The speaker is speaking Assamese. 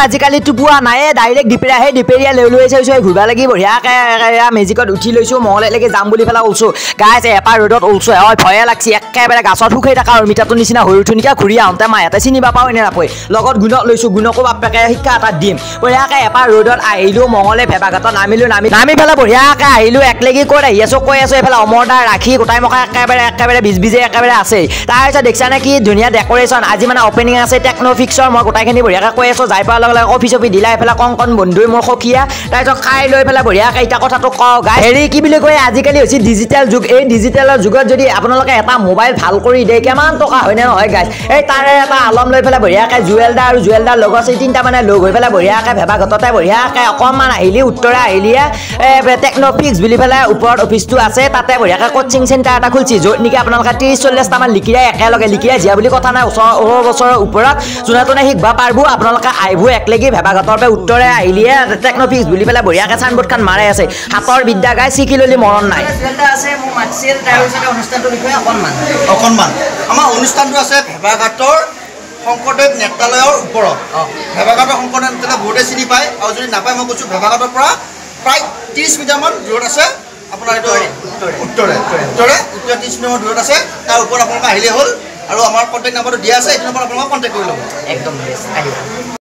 আজিকালিতো পোৱা নাই ডাইৰেক্ট ডিপেৰিয়া সেই ডিপেৰিয়া লৈ চাইছো ঘূৰবা লাগি বঢ়িয়াকে মেজিকত উঠি লৈছো মহলেলৈকে যাম বুলি পেলাই ওলছো গাইছ এপাৰ ৰ'দত ওলছো হয় ভয়ে লাগছি একেবাৰে গাছত শুকাই থকা অমিতাটোৰ নিচিনা হৈ উঠো নিকা ঘূৰি আহোঁতে মাহঁতে চিনি পাওঁ এনে নাপায় লগত গুণক লৈছো গুণকো বাপেকে শিক্ষা এটা দিম বঢ়িয়াকে এপাৰ ৰ'দত আহিলো মঙলে ভেবাঘাটত নামি পেলাই বঢ়িয়াকে আহিলো একলেগি ক'ত আহি আছো কৈ আছো এইফালে অমৰদা ৰাখি গোটাই মকা একেবাৰে বিজে একেবাৰে আছে তাৰপিছত দেখিছা নে কি ধুনীয়া ডেক'ৰেশ্যন আজি মানে অপেনিং আছে টেকন'ফিক্সৰ মই গোটাইখিনি বঢ়িয়াকে কৈ আছো যাই পোৱাৰ লগে লগে অফিচ দিলা এইফালে কংকন বন্ধুৱে মোৰ সখীয়া তাৰপিছত খাই লৈ পেলাই বঢ়িয়াকে এতিয়া কথাটো কওঁ গাই হেৰি কি বুলি কয় আজিকালি হৈছে ডিজিটেল যুগ এই ডিজিটেলৰ যুগত যদি আপোনালোকে এটা মোবাইল ভাল কৰি দিয়ে কিমান টকা হয়নে নহয় গাইছ এই তাৰে এটা আলম লৈ পেলাই বঢ়িয়াকে জুৱেলদা আৰু জুৱেলদাৰ লগত আছে তিনিটা মানে লগ হৈ পেলাই বঢ়িয়াকে ভেবাঘাটতে বঢ়িয়াকে অকণমান আহিলি উত্তৰে আহিলিয়ে টেকন'ফিক্স বুলি পেলাই ওপৰত অফিচটো আছে তাতে বঢ়িয়াকে কোচিং চেণ্টাৰ এটা খুলিছে য'ত নেকি আপোনালোকে 30-40টামান লিকিৰাই একেলগে লিকিৰাই জীয়া বুলি কথা নাই বছৰৰ ওপৰত যোনে তোনে শিকিব পাৰিব আপোনালোকে আহিব একলেগি ভেবাঘাটৰ পৰা উত্তৰে আহিলিয়ে টেকন'ফিক্স বুলি পেলাই বঢ়িয়াকে চাইনবোৰ্ডখন মাৰাই আছে হাতৰ বিদ্যা গাই শিকি ল'লি মৰণ নাই অকণমান আমাৰ অনুষ্ঠানটো আছে ভেবাঘাটৰ শংকৰদেৱ নেত্ৰালয়ৰ ওপৰত ভেবাঘাটৰ শংকৰদেৱ নেত্ৰালয় বহুতে চিনি পায় আৰু যদি নাপায় মই কৈছোঁ ভেবাঘাটৰ পৰা প্ৰায় 30 মিটাৰমান দূৰত আছে আপোনাৰ এইটো উত্তৰে 30 মিটাৰমান দূৰত আছে তাৰ ওপৰত আপোনালোকে আহিলে হ'ল আৰু আমাৰ কণ্টেক্ট নাম্বাৰটো দিয়া আছে এইটো নম্বৰ আপোনালোকে কণ্টেক্ট কৰি ল'ব একদম